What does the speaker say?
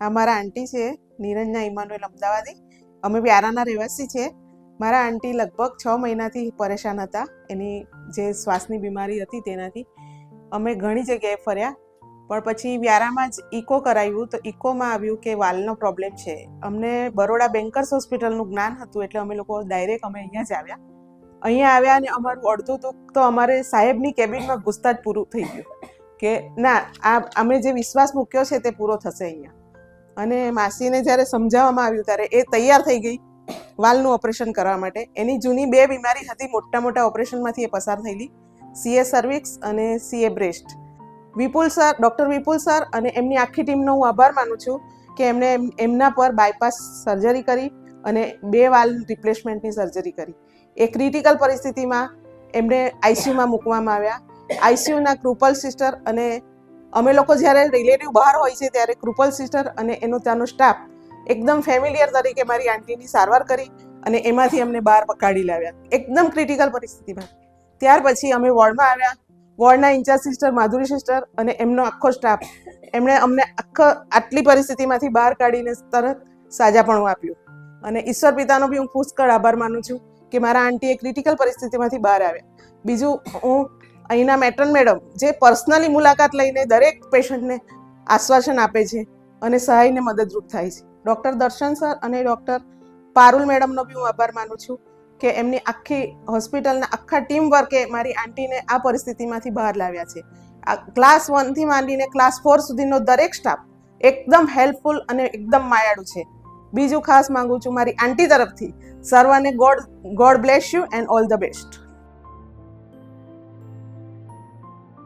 આ મારા આંટી છે, નિરંજના ઇમાનુએલ અમદાવાદી. અમે વ્યારાના રહેવાસી છે. મારા આંટી લગભગ 6 મહિનાથી પરેશાન હતા. એની જે શ્વાસની બીમારી હતી તેનાથી અમે ઘણી જગ્યાએ ફર્યા, પણ પછી વ્યારામાં જ ઇકો કરાવ્યું તો ઇકોમાં આવ્યું કે વાલ્વનો પ્રોબ્લેમ છે. અમને બરોડા બેન્કર્સ હોસ્પિટલનું જ્ઞાન હતું એટલે અમે લોકો ડાયરેક્ટ અમે અહીંયા જ આવ્યા. અહીંયા આવ્યા અને અમારું અડધું દુઃખ તો અમારે સાહેબની કેબિનમાં ઘૂસતા જ પૂરું થઈ ગયું કે ના, આ અમે જે વિશ્વાસ મૂક્યો છે તે પૂરો થશે અહીંયા. અને માસીને જ્યારે સમજાવવામાં આવ્યું ત્યારે એ તૈયાર થઈ ગઈ વાલનું ઓપરેશન કરવા માટે. એની જૂની 2 બીમારી હતી, મોટા મોટા ઓપરેશનમાંથી એ પસાર થયેલી, સીએ સર્વિક્સ અને સીએ બ્રેસ્ટ. વિપુલ સર, ડૉક્ટર વિપુલ સર અને એમની આખી ટીમનો હું આભાર માનું છું કે એમણે એમના પર બાયપાસ સર્જરી કરી અને 2 વાલ રિપ્લેસમેન્ટની સર્જરી કરી. એ ક્રિટિકલ પરિસ્થિતિમાં એમને આઈસીયુમાં મૂકવામાં આવ્યા. આઈસીયુના કૃપલ સિસ્ટર અને અમે લોકો જ્યારે રિલેટિવ બહાર હોય છે ત્યારે કૃપલ સિસ્ટર અને એનો ત્યાંનો સ્ટાફ એકદમ ફેમિલિયર તરીકે મારી આંટીની સારવાર કરી અને એમાંથી અમને બહાર કાઢી લાવ્યા એકદમ ક્રિટિકલ પરિસ્થિતિમાં. ત્યાર પછી અમે વોર્ડમાં આવ્યા. વોર્ડના ઇન્ચાર્જ સિસ્ટર માધુરી સિસ્ટર અને એમનો આખો સ્ટાફ એમણે અમને આટલી પરિસ્થિતિમાંથી બહાર કાઢીને તરત સાજાપણું આપ્યું. અને ઈશ્વર પિતાનો બી હું પુષ્કળ આભાર માનું છું કે મારા આંટી એ ક્રિટિકલ પરિસ્થિતિમાંથી બહાર આવ્યા. બીજું, હું અહીંના મેટ્રન મેડમ જે પર્સનલી મુલાકાત લઈને દરેક પેશન્ટને આશ્વાસન આપે છે અને સહાયને મદદરૂપ થાય છે. ડૉક્ટર દર્શન સર અને ડૉક્ટર પારુલ મેડમનો બી હું આભાર માનું છું કે એમની આખી હોસ્પિટલના આખા ટીમ વર્કે મારી આંટીને આ પરિસ્થિતિમાંથી બહાર લાવ્યા છે. આ ક્લાસ 1થી માંડીને ક્લાસ 4 સુધીનો દરેક સ્ટાફ એકદમ હેલ્પફુલ અને એકદમ માયાળુ છે. બીજું ખાસ માંગુ છું મારી આંટી તરફથી સર્વને God bless you and all the best.